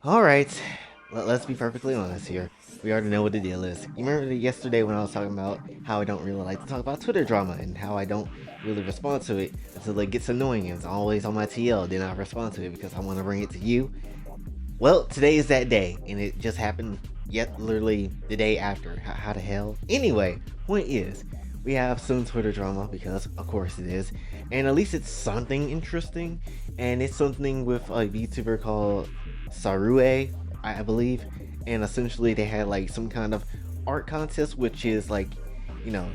Alright, let's be perfectly honest here. We already know what the deal is. You remember yesterday when I was talking about how I don't really like to talk about Twitter drama and how I don't really respond to it until it gets annoying and it's always on my TL, then I respond to it because I want to bring it to you. Well, today is that day, and it just happened yet literally the day after. How the hell? Anyway, point is, we have some Twitter drama because, of course, it is, and at least it's something interesting, and it's something with a VTuber called Saruei, I believe, and essentially they had like some kind of art contest, which is like, you know,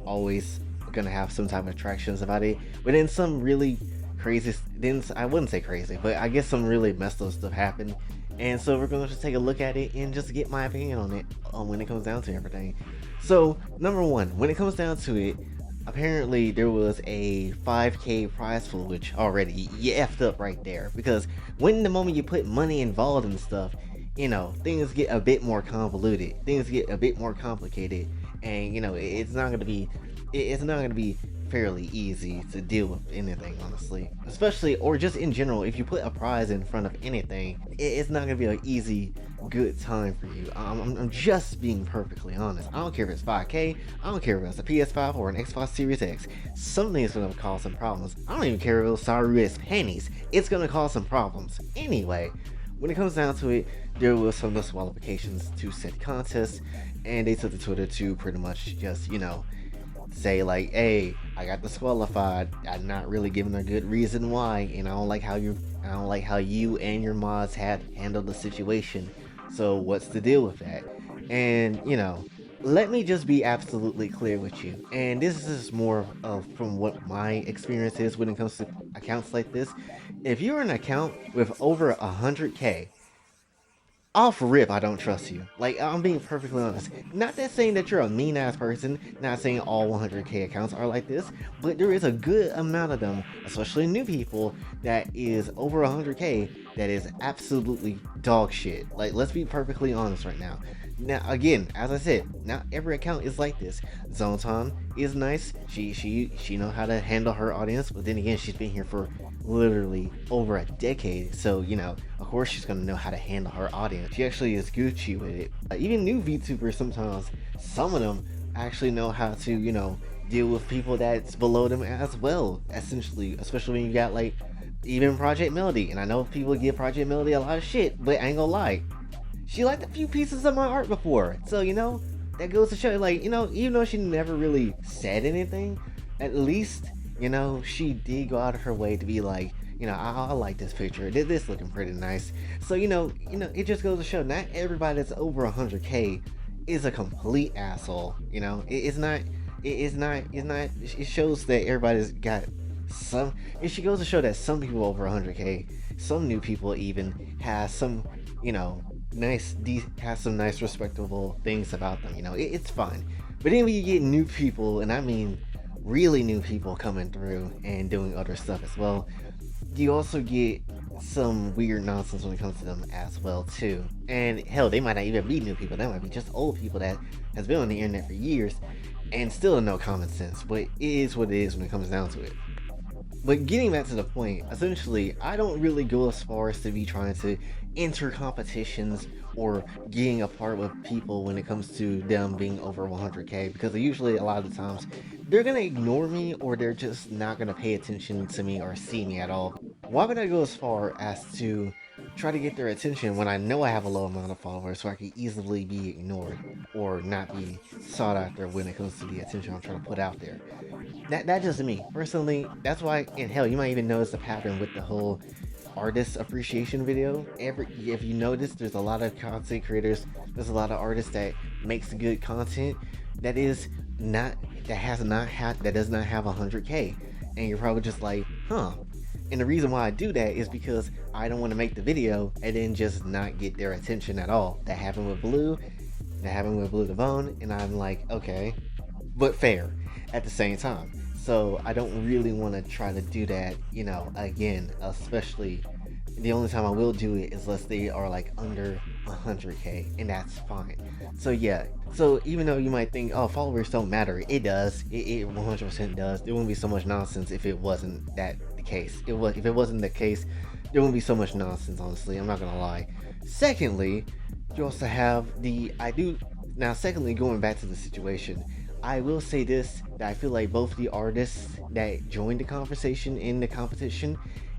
always gonna have some type of attractions about it, but then some really crazy, then I wouldn't say crazy, but I guess some really messed up stuff happened. And so we're going to take a look at it and just get my opinion on it when it comes down to everything. So number one, when it comes down to it, apparently there was a 5K prize pool, which already you effed up right there, because when the moment you put money involved in stuff, things get a bit more convoluted, things get a bit more complicated, and it's not going to be it's not going to be fairly easy to deal with anything, honestly. Especially, or just in general, if you put a prize in front of anything, it's not going to be an easy, good time for you. I'm just being perfectly honest. I don't care if it's 5K, I don't care if it's a PS5 or an Xbox Series X. Something is going to cause some problems. I don't even care if it was Saruei's pennies. It's going to cause some problems. Anyway, when it comes down to it, there was some disqualifications to said contest, and they took to Twitter to pretty much just, say like, hey, I got disqualified. I'm not really giving a good reason why, and I don't like how you and your mods had handled the situation. So what's the deal with that? And let me just be absolutely clear with you. And this is more of from what my experience is when it comes to accounts like this. If you're an account with over 100K, off rip, I don't trust you. Like, I'm being perfectly honest. Not that saying that you're a mean ass person, not saying all 100K accounts are like this, but there is a good amount of them, especially new people, that is over 100K that is absolutely dog shit. Like, let's be perfectly honest right now. Now, again, as I said, not every account is like this. Zonton is nice. She know how to handle her audience, but then again, she's been here for literally over a decade, so of course she's gonna know how to handle her audience. She actually is Gucci with it. Even new VTubers, sometimes some of them actually know how to deal with people that's below them as well, essentially, especially when you got like even Project Melody. And I know people give Project Melody a lot of shit, but I ain't gonna lie, she liked a few pieces of my art before, so that goes to show, like, even though she never really said anything, at least she did go out of her way to be like, I like this picture. This looking pretty nice. So it just goes to show not everybody that's over 100K is a complete asshole. It's not. It's not. It shows that everybody's got some. It should goes to show that some people over 100K, some new people even has some, has some nice respectable things about them. It's fine. But then when you get new people, and I mean really new people coming through and doing other stuff as well, you also get some weird nonsense when it comes to them as well too. And hell, they might not even be new people. They might be just old people that has been on the internet for years and still no common sense. But it is what it is when it comes down to it. But getting back to the point, essentially, I don't really go as far as to be trying to enter competitions or getting apart with people when it comes to them being over 100K, because usually a lot of the times they're gonna ignore me, or they're just not gonna pay attention to me or see me at all. Why would I go as far as to try to get their attention when I know I have a low amount of followers, so I can easily be ignored or not be sought after when it comes to the attention I'm trying to put out there? That's just me personally. That's why, and hell, you might even notice the pattern with the whole artist appreciation video. If you notice, there's a lot of content creators, there's a lot of artists that makes good content that is not that does not have 100K, and you're probably just like, huh. And the reason why I do that is because I don't want to make the video and then just not get their attention at all. That happened with Blue, Devone, and I'm like, okay, but fair at the same time. So I don't really want to try to do that, again, especially the only time I will do it is unless they are like under 100K, and that's fine. So yeah, so even though you might think, oh, followers don't matter, it does. It 100% does. There wouldn't be so much nonsense if it wasn't that the case. If it wasn't the case, there wouldn't be so much nonsense, honestly. I'm not gonna lie. Secondly, you also have the I do now. Secondly, going back to the situation, I will say this that I feel like both the artists that joined the conversation in the competition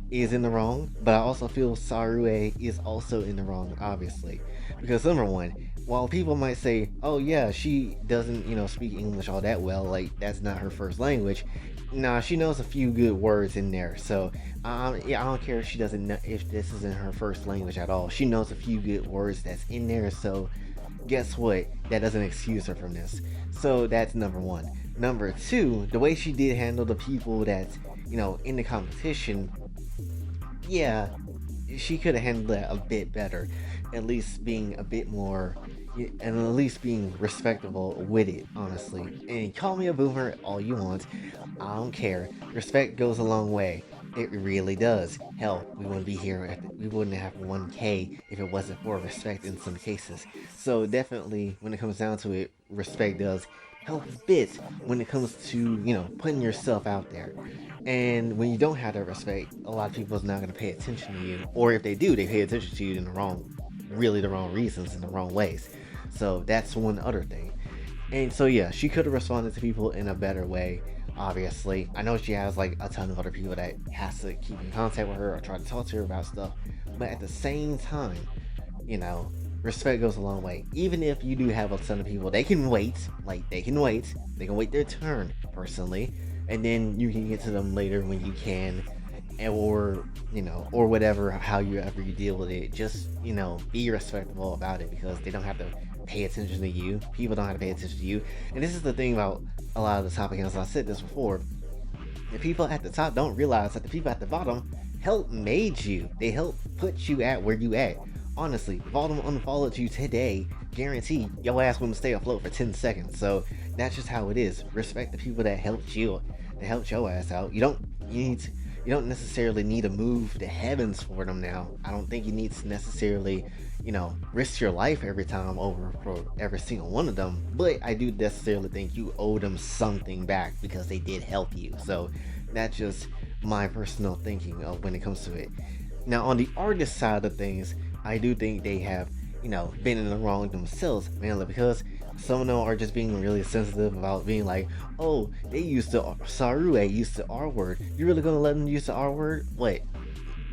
is in the wrong, but I also feel Saruei is also in the wrong, obviously, because number one, while people might say, "Oh yeah, she doesn't, speak English all that well, like that's not her first language," nah, she knows a few good words in there. So, yeah, I don't care if she doesn't know if this isn't her first language at all. She knows a few good words that's in there. So, guess what? That doesn't excuse her from this. So that's number one. Number two, the way she did handle the people that's in the competition, yeah, she could have handled that a bit better, at least being a bit more, and at least being respectable with it, honestly. And call me a boomer all you want, I don't care. Respect goes a long way. It really does. Hell, we wouldn't be here. We wouldn't have 1K if it wasn't for respect in some cases. So definitely, when it comes down to it, respect does help a bit when it comes to putting yourself out there. And when you don't have that respect, a lot of people is not going to pay attention to you. Or if they do, they pay attention to you in the wrong, really the wrong reasons, in the wrong ways. So that's one other thing. And so yeah, she could have responded to people in a better way. Obviously, I know she has like a ton of other people that has to keep in contact with her or try to talk to her about stuff. But at the same time, you know, respect goes a long way. Even if you do have a ton of people, they can wait. Like they can wait their turn personally, and then you can get to them later when you can, or or whatever, how you ever you deal with it. Just be respectable about it because they don't have to pay attention to you. People don't have to pay attention to you. And this is the thing about a lot of the topic, as I said this before. The people at the top don't realize that the people at the bottom helped made you. They helped put you at where you at. Honestly, if all of them unfollowed you today, guarantee your ass wouldn't stay afloat for 10 seconds. So that's just how it is. Respect the people that helped you, that helped your ass out. You don't necessarily need to move the heavens for them now. I don't think you need to necessarily, risk your life every time over for every single one of them. But I do necessarily think you owe them something back because they did help you. So that's just my personal thinking of when it comes to it. Now, on the artist side of things, I do think they have, been in the wrong themselves, mainly because some of them are just being really sensitive about being like, oh, they used the Saruei used the R word. You really gonna let them use the R word? What?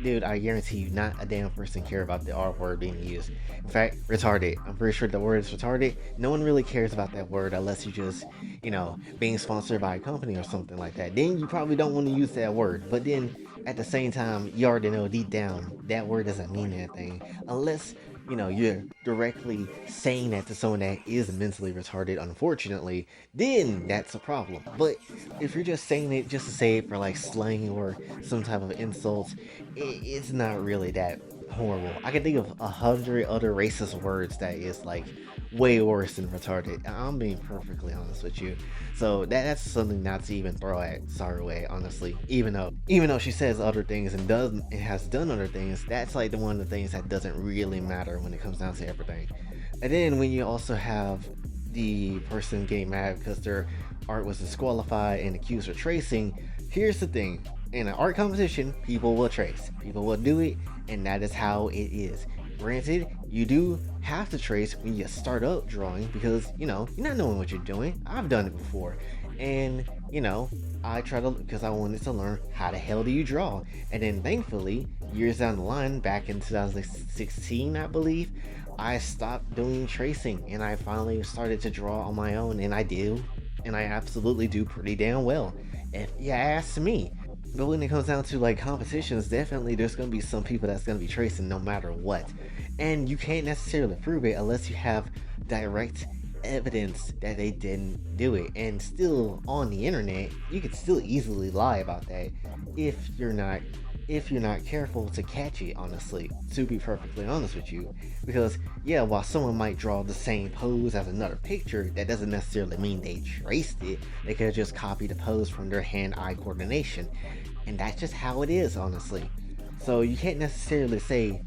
Dude, I guarantee you, not a damn person care about the R word being used. In fact, retarded. I'm pretty sure the word is retarded. No one really cares about that word unless you just, being sponsored by a company or something like that. Then you probably don't want to use that word. But then at the same time, you already know deep down that word doesn't mean anything unless you're directly saying that to someone that is mentally retarded, unfortunately, then that's a problem. But if you're just saying it just to say it for like slang or some type of insult, it's not really that horrible. I can think of 100 other racist words that is like way worse than retarded. I'm being perfectly honest with you. So that's something not to even throw at Saruei, honestly. Even though she says other things and has done other things, that's like the one of the things that doesn't really matter when it comes down to everything. And then when you also have the person getting mad because their art was disqualified and accused of tracing, here's the thing. In an art competition, people will trace. People will do it, and that is how it is. Granted, you do have to trace when you start up drawing because, you're not knowing what you're doing. I've done it before. And, I try to, because I wanted to learn how the hell do you draw. And then thankfully, years down the line, back in 2016, I believe, I stopped doing tracing and I finally started to draw on my own. And I do. And I absolutely do pretty damn well, if you ask me. But when it comes down to like competitions, definitely there's gonna be some people that's gonna be tracing no matter what. And you can't necessarily prove it unless you have direct evidence that they didn't do it. And still on the internet, you could still easily lie about that if you're not careful to catch it, honestly, to be perfectly honest with you. Because yeah, while someone might draw the same pose as another picture, that doesn't necessarily mean they traced it. They could have just copied the pose from their hand-eye coordination. And that's just how it is, honestly. So you can't necessarily say,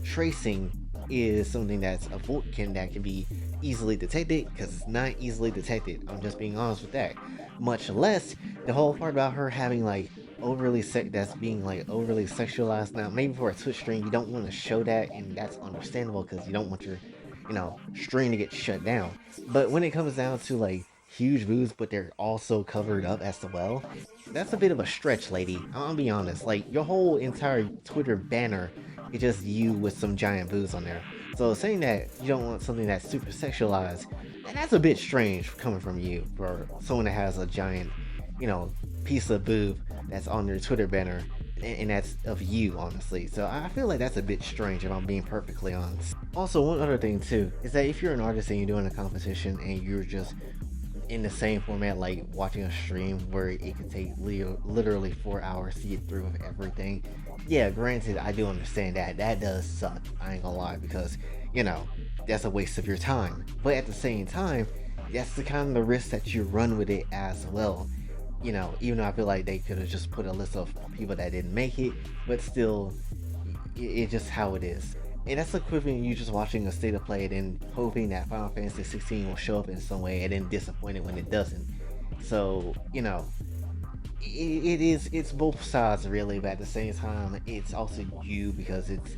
tracing is something that's that can be easily detected, because it's not easily detected. I'm just being honest with that. Much less the whole part about her having like that's being like overly sexualized. Now maybe for a Twitch stream you don't want to show that, and that's understandable because you don't want your stream to get shut down. But when it comes down to like huge boobs but they're also covered up as well, that's a bit of a stretch, lady. I'll be honest, like your whole entire Twitter banner is just you with some giant boobs on there. So saying that you don't want something that's super sexualized, and that's a bit strange coming from you for someone that has a giant, you know, piece of boob that's on their Twitter banner, and that's of you, honestly. So I feel like that's a bit strange if I'm being perfectly honest. Also, one other thing too is that if you're an artist and you're doing a competition and you're just in the same format like watching a stream where it could take literally 4 hours to get through with everything, yeah, granted, I do understand that that does suck. I ain't gonna lie, because that's a waste of your time. But at the same time, that's the kind of the risk that you run with it as well. Even though I feel like they could have just put a list of people that didn't make it, but still, it's just how it is. And that's equivalent you just watching a state of play and hoping that Final Fantasy 16 will show up in some way and then disappointed when it doesn't. So, it's both sides really, but at the same time, it's also you because it's,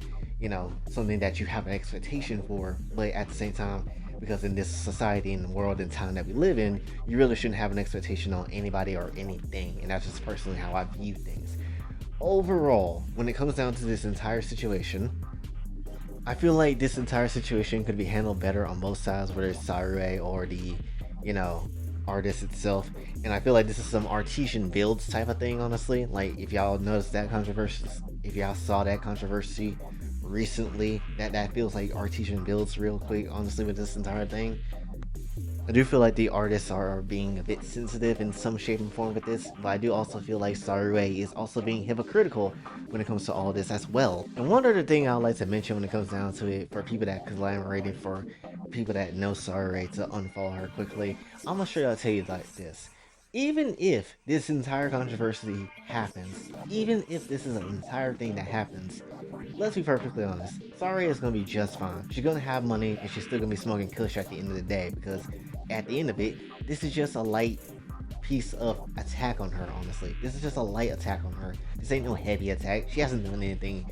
something that you have an expectation for, but at the same time, because in this society and world and time that we live in, you really shouldn't have an expectation on anybody or anything, and that's just personally how I view things. Overall, when it comes down to this entire situation, I feel like this entire situation could be handled better on both sides, whether it's Saruei or the, you know, artist itself. And I feel like this is some artesian builds type of thing, honestly. Like, if y'all noticed that controversy, if y'all saw that controversy recently, that feels like artesian builds real quick, honestly, with this entire thing. I do feel like the artists are being a bit sensitive in some shape and form with this, but I do also feel like Saruei is also being hypocritical when it comes to all this as well. And one other thing I would like to mention when it comes down to it, for people that collaborated, for people that know Saruei, to unfollow her quickly, I'm gonna straight up tell you like this. Even if this entire controversy happens, even if this is an entire thing that happens, let's be perfectly honest, Saruei is gonna be just fine. She's gonna have money and she's still gonna be smoking kush at the end of the day, because at the end of it, this is just a light piece of attack on her, honestly. This is just a light attack on her. This ain't no heavy attack. She hasn't done anything,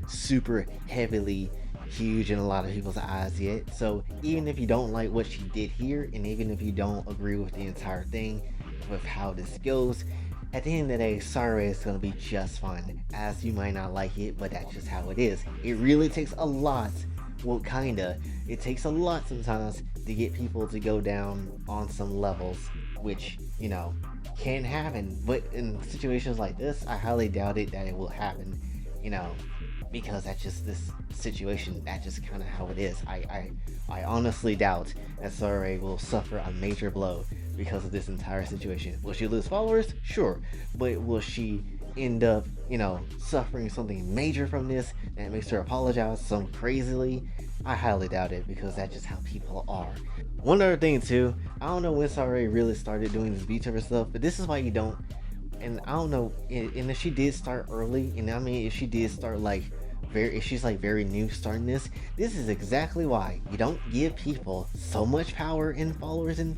super heavily huge in a lot of people's eyes yet. So even if you don't like what she did here, and even if you don't agree with the entire thing, with how this goes, at the end of the day, Saruei is going to be just fine. As you might not like it, but that's just how it is. It really takes a lot, well, kinda. It takes a lot sometimes to get people to go down on some levels, which, can happen. But in situations like this, I highly doubt it that it will happen, because that's just this situation. That's just kind of how it is. I honestly doubt that Saruei will suffer a major blow because of this entire situation. Will she lose followers? Sure. But will she end up, suffering something major from this that makes her apologize so crazily? I highly doubt it, because that's just how people are. One other thing too, I don't know when Saruei really started doing this VTuber stuff, but this is why you don't, and I don't know, and if she did start early, and I mean if she did start if she's very new starting this is exactly why you don't give people so much power and followers and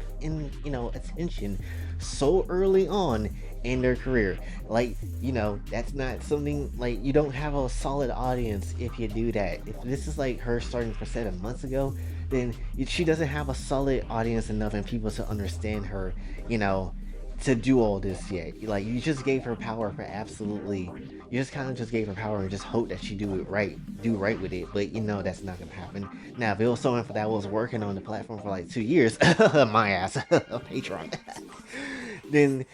attention so early on in their career. That's not something, you don't have a solid audience if you do that. If this is her starting for 7 months ago, then she doesn't have a solid audience enough and people to understand her, to do all this yet. You just gave her power for absolutely, you just kind of just gave her power and just hope that she do right with it, but that's not gonna happen. Now if it was someone that was working on the platform for 2 years, my ass, a patron, then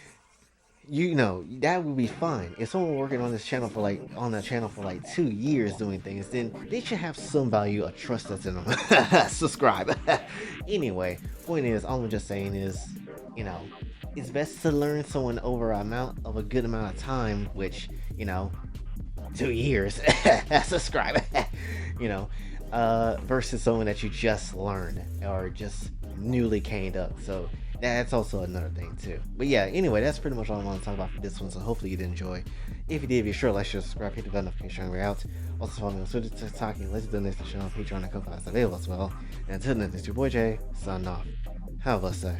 that would be fine. If someone working on this channel for on that channel for 2 years doing things, then they should have some value of trust that's in them. Subscribe. Anyway, point is, all I'm just saying is, it's best to learn someone over a good amount of time, which 2 years. Subscribe. Versus someone that you just learned or just newly caned up. So that's also another thing too. But yeah, anyway, that's pretty much all I want to talk about for this one. So hopefully you did enjoy. If you did, be sure to like, share, subscribe, hit the bell notification, we're out. Also follow me on Twitter, TikTok, and let's do this to channel, Patreon, and Ko-Fi is available as well. And until then, it's your boy Jay, signing off. Have a blessed day.